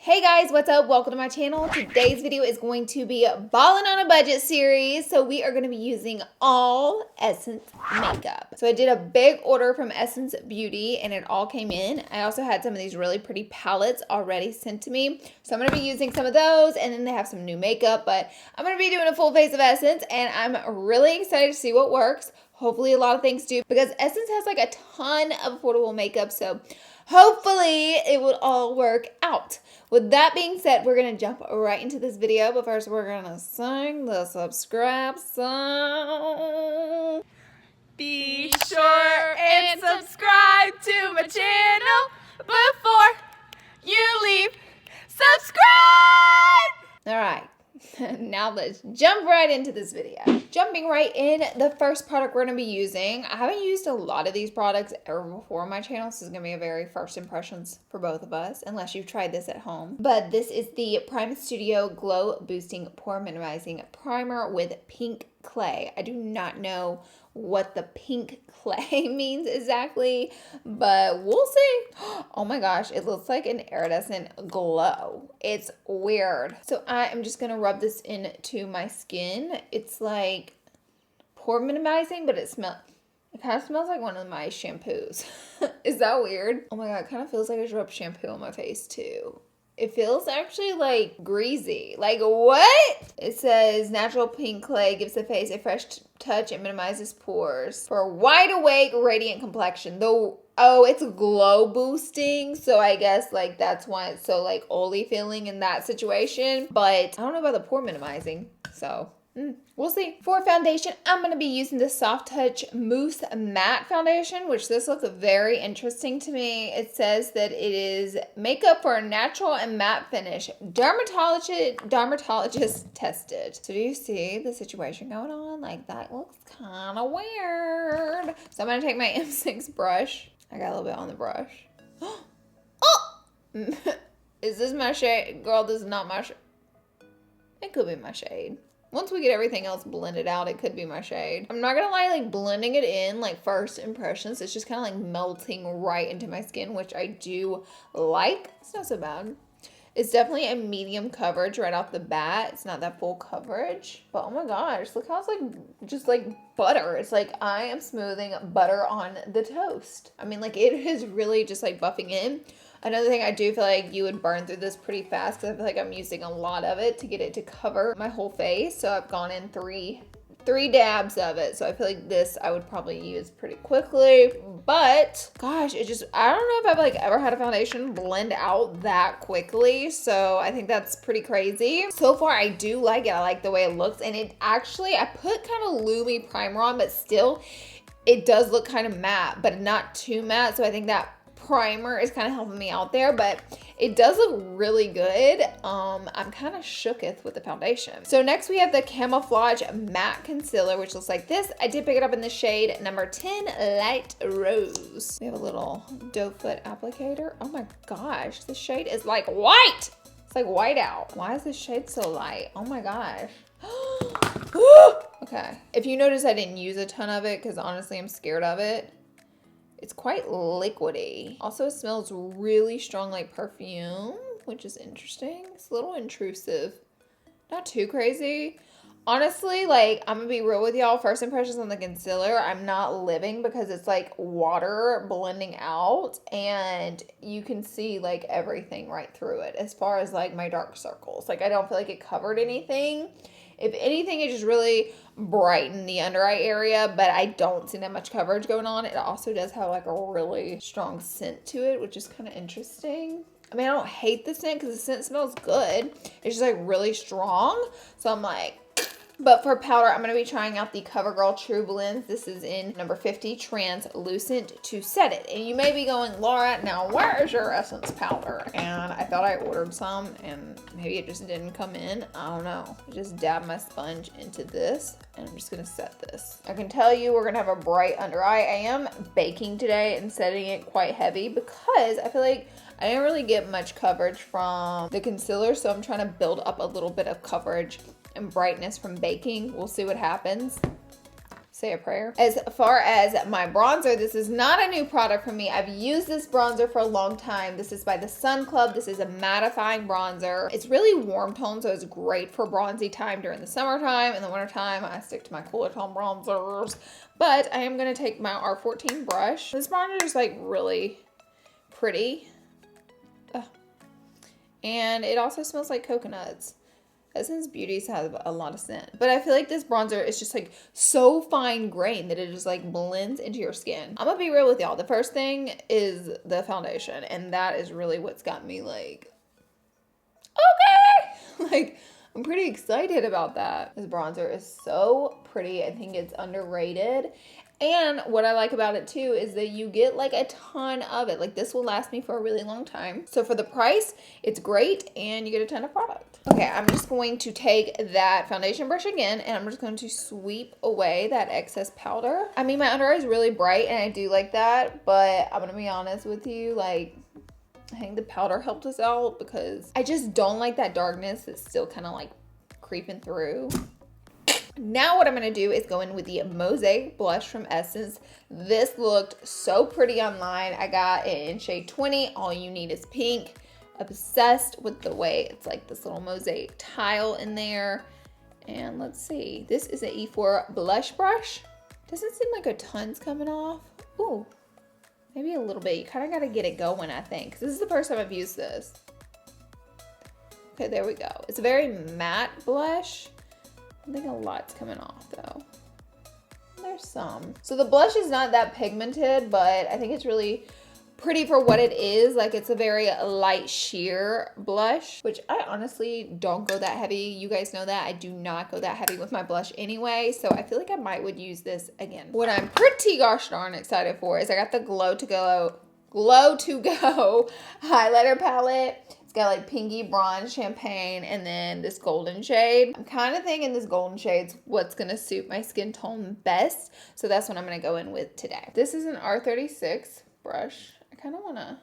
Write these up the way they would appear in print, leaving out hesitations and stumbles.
Hey guys, what's up? Welcome to my channel. Today's video is going to be Ballin' on a Budget series. So we are going to be using all Essence makeup. So I did a big order from Essence Beauty and it all came in. I also had some of these really pretty palettes already sent to me. So I'm going to be using some of those, and then they have some new makeup, but I'm going to be doing a full face of Essence and I'm really excited to see what works. Hopefully a lot of things do, because Essence has like a ton of affordable makeup. So hopefully it will all work out. With that being said, we're going to jump right into this video. But first, we're going to sing the subscribe song. Be sure and subscribe to my channel before you leave. Subscribe! All right. Now let's jump right into this video. Jumping right in, the first product we're going to be using. I haven't used a lot of these products ever before on my channel. So this is going to be a very first impressions for both of us, unless you've tried this at home. But this is the Prime Studio Glow Boosting Pore Minimizing Primer with Pink Clay. I do not know what the pink clay means exactly, but we'll see. Oh my gosh, it looks like an iridescent glow. It's weird. So I am just gonna rub this into my skin. It's like pore minimizing, but it kind of smells like one of my shampoos. Is that weird? Oh my god, it kind of feels like I should rub shampoo on my face too. It feels actually like greasy. Like what? It says natural pink clay gives the face a fresh touch and minimizes pores for a wide awake, radiant complexion. Though, oh, it's glow boosting. So I guess like that's why it's so like oily feeling in that situation. But I don't know about the pore minimizing. So we'll see. For foundation, I'm going to be using the Soft Touch Mousse Matte Foundation, which this looks very interesting to me. It says that it is makeup for a natural and matte finish. Dermatologist tested. So do you see the situation going on? Like that looks kind of weird. So I'm going to take my M6 brush. I got a little bit on the brush. Oh! Is this my shade? Girl, this is not my shade. It could be my shade. Once we get everything else blended out, it could be my shade. I'm not gonna lie, like blending it in, like first impressions, it's just kind of like melting right into my skin, which I do like. It's not so bad. It's definitely a medium coverage right off the bat. It's not that full coverage, but oh my gosh, look how it's like, just like butter. It's like I am smoothing butter on the toast. I mean, like it is really just like buffing in. Another thing, I do feel like you would burn through this pretty fast because I feel like I'm using a lot of it to get it to cover my whole face. So I've gone in three dabs of it. So I feel like this I would probably use pretty quickly. But gosh, it just, I don't know if I've like ever had a foundation blend out that quickly. So I think that's pretty crazy. So far I do like it. I like the way it looks. And it actually, I put kind of Lumi primer on, but still it does look kind of matte, but not too matte. So I think that primer is kind of helping me out there, but it does look really good. I'm kind of shooketh with the foundation. So next we have the Camouflage Matte Concealer, which looks like this. I did pick it up in the shade number 10, Light Rose. We have a little doe foot applicator. Oh my gosh, the shade is like white. It's like white out. Why is this shade so light? Oh my gosh. Okay, if you notice I didn't use a ton of it because honestly I'm scared of it. It's quite liquidy. Also, it smells really strong like perfume, which is interesting. It's a little intrusive. Not too crazy. Honestly, like, I'm gonna be real with y'all. First impressions on the concealer, I'm not living because it's like water blending out and you can see like everything right through it as far as like my dark circles. Like, I don't feel like it covered anything. If anything, it just really brightened the under eye area, but I don't see that much coverage going on. It also does have like a really strong scent to it, which is kind of interesting. I mean, I don't hate the scent because the scent smells good. It's just like really strong. So I'm like, but for powder, I'm going to be trying out the CoverGirl True Blends. This is in number 50, Translucent to Set It. And you may be going, Laura, now where is your Essence powder? And I thought I ordered some and maybe it just didn't come in. I don't know. I just dab my sponge into this and I'm just going to set this. I can tell you we're going to have a bright under eye. I am baking today and setting it quite heavy because I feel like I didn't really get much coverage from the concealer. So I'm trying to build up a little bit of coverage and brightness from baking. We'll see what happens. say a prayer. As far as my bronzer, this is not a new product for me. I've used this bronzer for a long time. This is by the Sun Club. This is a mattifying bronzer. It's really warm tone, so it's great for bronzy time during the summertime. In the wintertime, I stick to my cooler tone bronzers. But I am gonna take my R14 brush. This bronzer is like really pretty. And it also smells like coconuts. Essence Beauties have a lot of scent. But I feel like this bronzer is just like so fine grained that it just like blends into your skin. I'm gonna be real with y'all. The first thing is the foundation. And that is really what's got me like, okay. Like, I'm pretty excited about that. This bronzer is so pretty. I think it's underrated. And what I like about it too is that you get like a ton of it. Like this will last me for a really long time. So for the price, it's great and you get a ton of product. Okay, I'm just going to take that foundation brush again and I'm just going to sweep away that excess powder. I mean, my under eye is really bright and I do like that, but I'm gonna be honest with you, like, I think the powder helped us out because I just don't like that darkness that's still kind of like creeping through. Now what I'm going to do is go in with the Mosaic blush from Essence. This looked so pretty online. I got it in shade 20. All you need is pink. Obsessed with the way it's like this little mosaic tile in there. And let's see. This is an E4 blush brush. Doesn't seem like a ton's coming off. Ooh, maybe a little bit. You kind of got to get it going, I think. 'Cause this is the first time I've used this. Okay, there we go. It's a very matte blush. I think a lot's coming off though. There's some. So the blush is not that pigmented, but I think it's really pretty for what it is. Like it's a very light sheer blush, which I honestly don't go that heavy. You guys know that I do not go that heavy with my blush anyway. So I feel like I would use this again. What I'm pretty gosh darn excited for is I got the Glow to Go highlighter palette. Got like pinky, bronze, champagne, and then this golden shade. I'm kind of thinking this golden shade's what's gonna suit my skin tone best. So that's what I'm gonna go in with today. This is an R36 brush. I kind of wanna,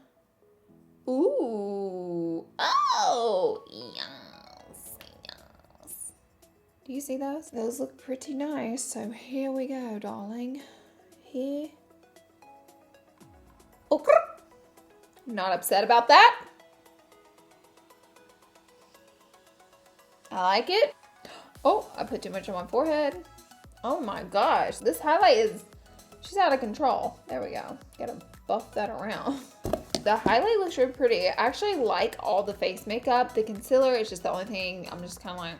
ooh, oh, yes, yes. Do you see those? Those look pretty nice. So here we go, darling. Here. Oh, not upset about that. I like it. Oh, I put too much on my forehead. Oh my gosh, this highlight is, she's out of control. There we go. Gotta buff that around. The highlight looks really pretty. I actually like all the face makeup. The concealer is just the only thing I'm just kind of like,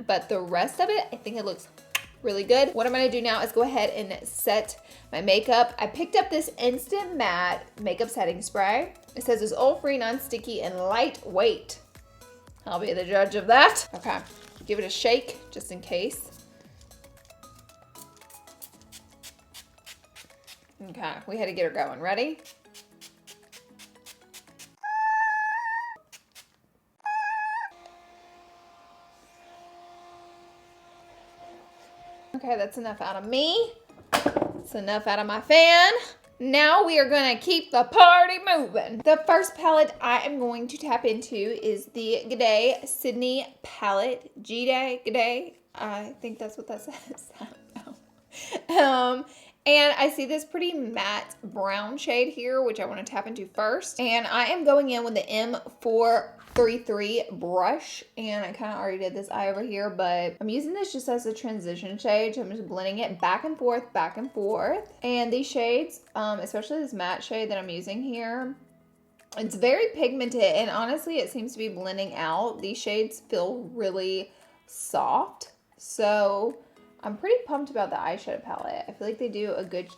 but the rest of it, I think it looks really good. What I'm gonna do now is go ahead and set my makeup. I picked up this Instant Matte makeup setting spray. It says it's oil-free, non-sticky, and lightweight. I'll be the judge of that. Okay, give it a shake just in case. Okay, we had to get her going. Ready? Okay, that's enough out of me. That's enough out of my fan. Now we are gonna keep the party moving. The first palette I am going to tap into is the G'day Sydney palette. G'day. I think that's what that says. I don't know. And I see this pretty matte brown shade here, which I want to tap into first. And I am going in with the M433 brush. And I kind of already did this eye over here, but I'm using this just as a transition shade. So I'm just blending it back and forth, back and forth. And these shades, especially this matte shade that I'm using here, it's very pigmented. And honestly, it seems to be blending out. These shades feel really soft. So I'm pretty pumped about the eyeshadow palette. I feel like they did a good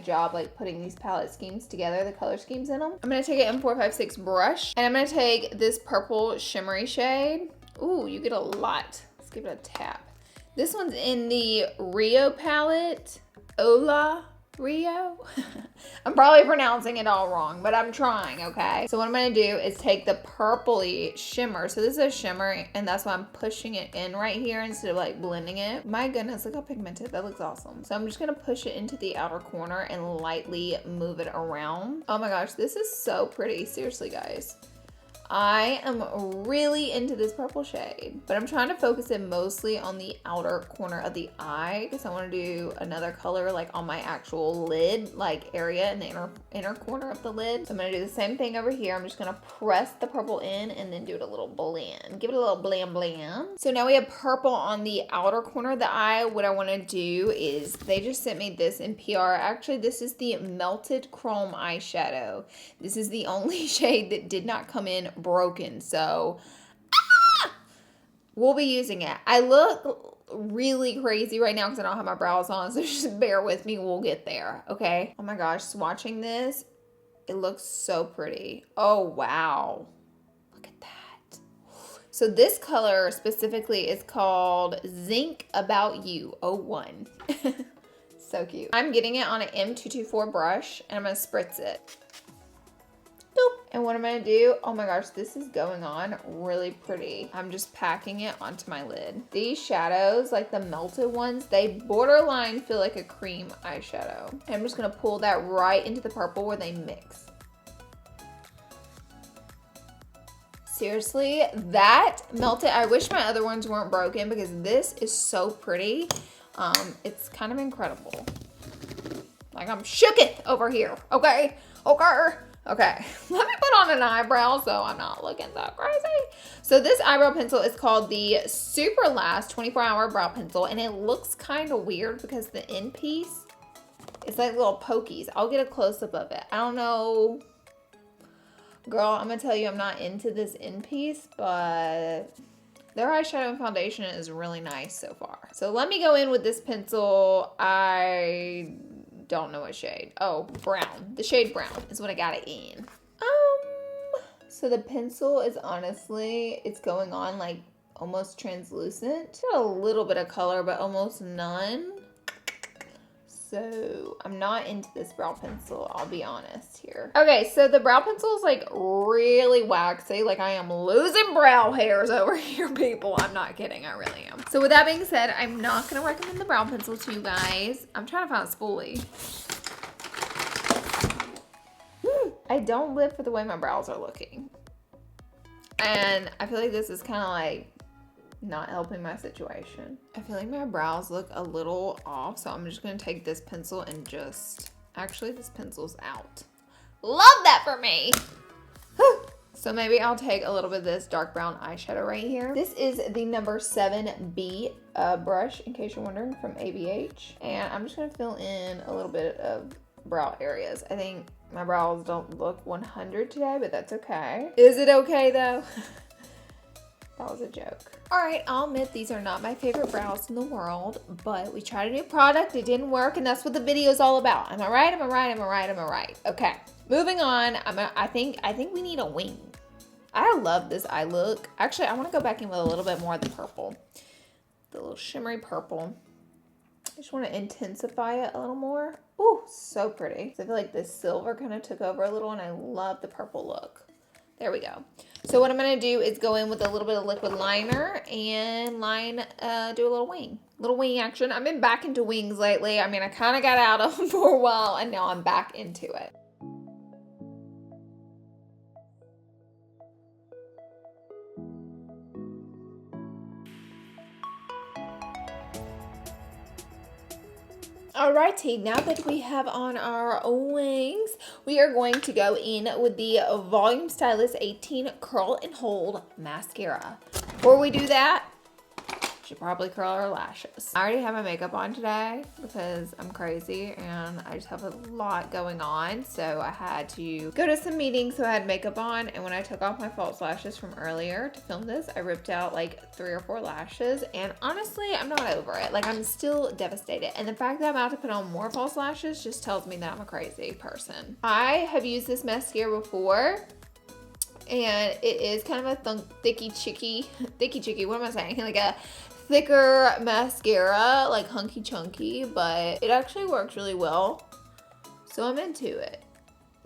job like putting these palette schemes together, the color schemes in them. I'm gonna take an M456 brush and I'm gonna take this purple shimmery shade. Ooh, you get a lot. Let's give it a tap. This one's in the Rio palette, Ola Rio. I'm probably pronouncing it all wrong, but I'm trying, okay? So what I'm gonna do is take the purpley shimmer. So this is a shimmer, and that's why I'm pushing it in right here instead of like blending it. My goodness, look how pigmented. That looks awesome. So I'm just gonna push it into the outer corner and lightly move it around. Oh my gosh, this is so pretty. Seriously, guys. I am really into this purple shade, but I'm trying to focus it mostly on the outer corner of the eye because I want to do another color like on my actual lid, like area in the inner corner of the lid. So I'm going to do the same thing over here. I'm just going to press the purple in and then do it a little blend. Give it a little blam blam. So now we have purple on the outer corner of the eye. What I want to do is, they just sent me this in PR. Actually, this is the Melted Chrome eyeshadow. This is the only shade that did not come in broken, so we'll be using it. I look really crazy right now because I don't have my brows on, so just bear with me. We'll get there, okay? Oh my gosh, swatching this, it looks so pretty. Oh wow, look at that. So this color specifically is called Zinc About You 01. So cute. I'm getting it on an M224 brush and I'm gonna spritz it. And what I'm going to do, oh my gosh, this is going on really pretty. I'm just packing it onto my lid. These shadows, like the melted ones, they borderline feel like a cream eyeshadow. And I'm just going to pull that right into the purple where they mix. Seriously, that melted. I wish my other ones weren't broken because this is so pretty. It's kind of incredible. Like I'm shooketh over here, okay? Okay, let me put on an eyebrow so I'm not looking so crazy. So this eyebrow pencil is called the Superlast 24-hour brow pencil, and it looks kind of weird because the end piece is like little pokies. I'll get a close-up of it. I don't know. Girl, I'm going to tell you I'm not into this end piece, but their eyeshadow and foundation is really nice so far. So let me go in with this pencil. I don't know what shade. Oh, brown. The shade brown is what I got it in. So the pencil is honestly, it's going on like almost translucent. It's got a little bit of color, but almost none. So I'm not into this brow pencil, I'll be honest here. Okay, so the brow pencil is like really waxy. Like I am losing brow hairs over here, people. I'm not kidding, I really am. So with that being said, I'm not gonna recommend the brow pencil to you guys. I'm trying to find a spoolie. I don't live for the way my brows are looking. And I feel like this is kind of like not helping my situation. I feel like my brows look a little off, so I'm just gonna take this pencil and just, actually this pencil's out. Love that for me. So maybe I'll take a little bit of this dark brown eyeshadow right here. This is the number 7B brush, in case you're wondering, from ABH. And I'm just gonna fill in a little bit of brow areas. I think my brows don't look 100 today, but that's okay. Is it okay though? That was a joke. All right, I'll admit these are not my favorite brows in the world, but we tried a new product, it didn't work, and that's what the video is all about. Am I right? Am I right? Am I right? Am I right? Okay, moving on. I think we need a wing. I love this eye look. Actually, I want to go back in with a little bit more of the purple, the little shimmery purple. I just want to intensify it a little more. Ooh, so pretty. So I feel like this silver kind of took over a little, and I love the purple look. There we go. So what I'm going to do is go in with a little bit of liquid liner and do a little wing. Little wing action. I've been back into wings lately. I mean, I kind of got out of them for a while, and now I'm back into it. Alrighty, now that we have on our wings, we are going to go in with the Volume Stylist 18 Curl and Hold Mascara. Before we do that, should probably curl our lashes. I already have my makeup on today because I'm crazy and I just have a lot going on. So I had to go to some meetings, so I had makeup on. And when I took off my false lashes from earlier to film this, I ripped out like 3 or 4 lashes. And honestly, I'm not over it. Like I'm still devastated. And the fact that I'm about to put on more false lashes just tells me that I'm a crazy person. I have used this mascara before. And it is kind of a thicky chicky, what am I saying? Like a thicker mascara, like hunky chunky, but it actually works really well. So I'm into it.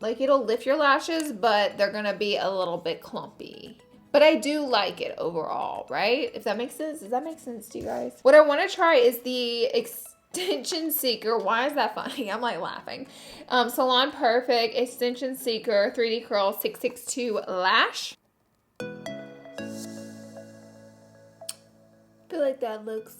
Like it'll lift your lashes, but they're gonna be a little bit clumpy. But I do like it overall, right? If that makes sense. Does that make sense to you guys? What I want to try is the Extension Seeker. Why is that funny? I'm like laughing. Salon Perfect Extension Seeker 3D Curl 662 Lash. I feel like that looks,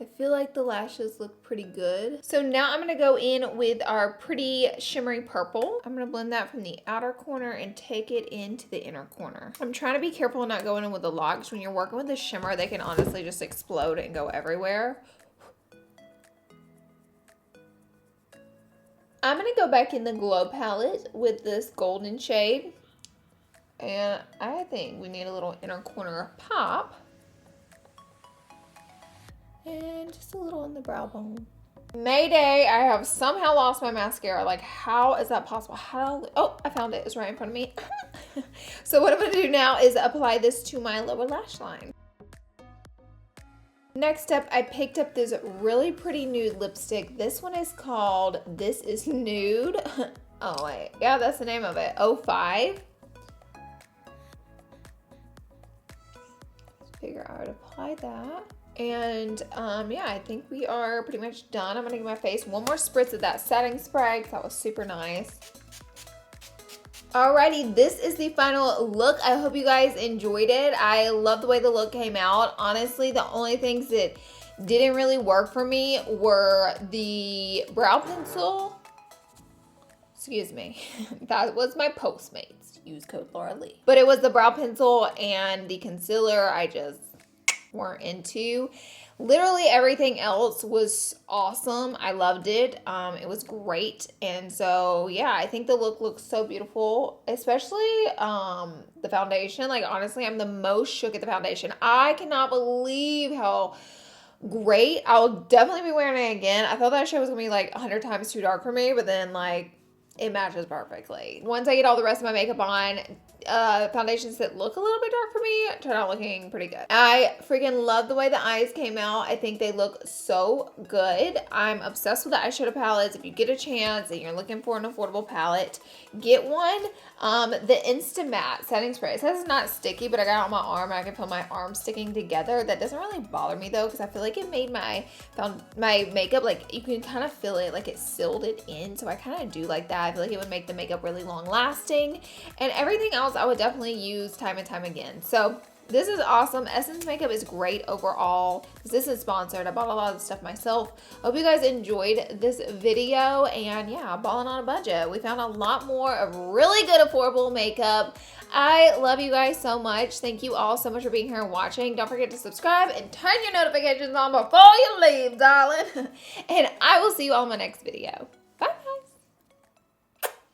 I feel like the lashes look pretty good. So now I'm gonna go in with our pretty shimmery purple. I'm gonna blend that from the outer corner and take it into the inner corner. I'm trying to be careful not going in with the locks. When you're working with the shimmer, they can honestly just explode and go everywhere. I'm gonna go back in the Glow palette with this golden shade. And I think we need a little inner corner pop. And just a little on the brow bone. Mayday, I have somehow lost my mascara. Like, how is that possible? How? Oh, I found it. It's right in front of me. So what I'm going to do now is apply this to my lower lash line. Next up, I picked up this really pretty nude lipstick. This one is called This Is Nude. Oh, wait. Yeah, that's the name of it. 05. Figure I would apply that. And yeah, I think we are pretty much done. I'm gonna give my face one more spritz of that setting spray because that was super nice. Alrighty, this is the final look. I hope you guys enjoyed it. I love the way the look came out. Honestly, the only things that didn't really work for me were the brow pencil. Excuse me. That was my Postmates. Use code LauraLee. But it was the brow pencil and the concealer I just weren't into. Literally everything else was awesome. I loved it. It was great. And so yeah, I think the look looks so beautiful, especially the foundation. Like, honestly, I'm the most shook at the foundation. I cannot believe how great. I'll definitely be wearing it again. I thought that shade was gonna be like 100 times too dark for me, but then like it matches perfectly. Once I get all the rest of my makeup on, foundations that look a little bit dark for me turn out looking pretty good. I freaking love the way the eyes came out. I think they look so good. I'm obsessed with the eyeshadow palettes. If you get a chance and you're looking for an affordable palette, get one. The Instant Matte setting spray. It says it's not sticky, but I got it on my arm and I can feel my arm sticking together. That doesn't really bother me though, because I feel like it made my makeup, like, you can kind of feel it, like it sealed it in. So I kind of do like that. I feel like it would make the makeup really long lasting, and everything else I would definitely use time and time again. So this is awesome. Essence makeup is great overall. This isn't sponsored. I bought a lot of the stuff myself. Hope you guys enjoyed this video, and yeah, balling on a budget. We found a lot more of really good affordable makeup. I love you guys so much. Thank you all so much for being here and watching. Don't forget to subscribe and turn your notifications on before you leave, darling. And I will see you all in my next video.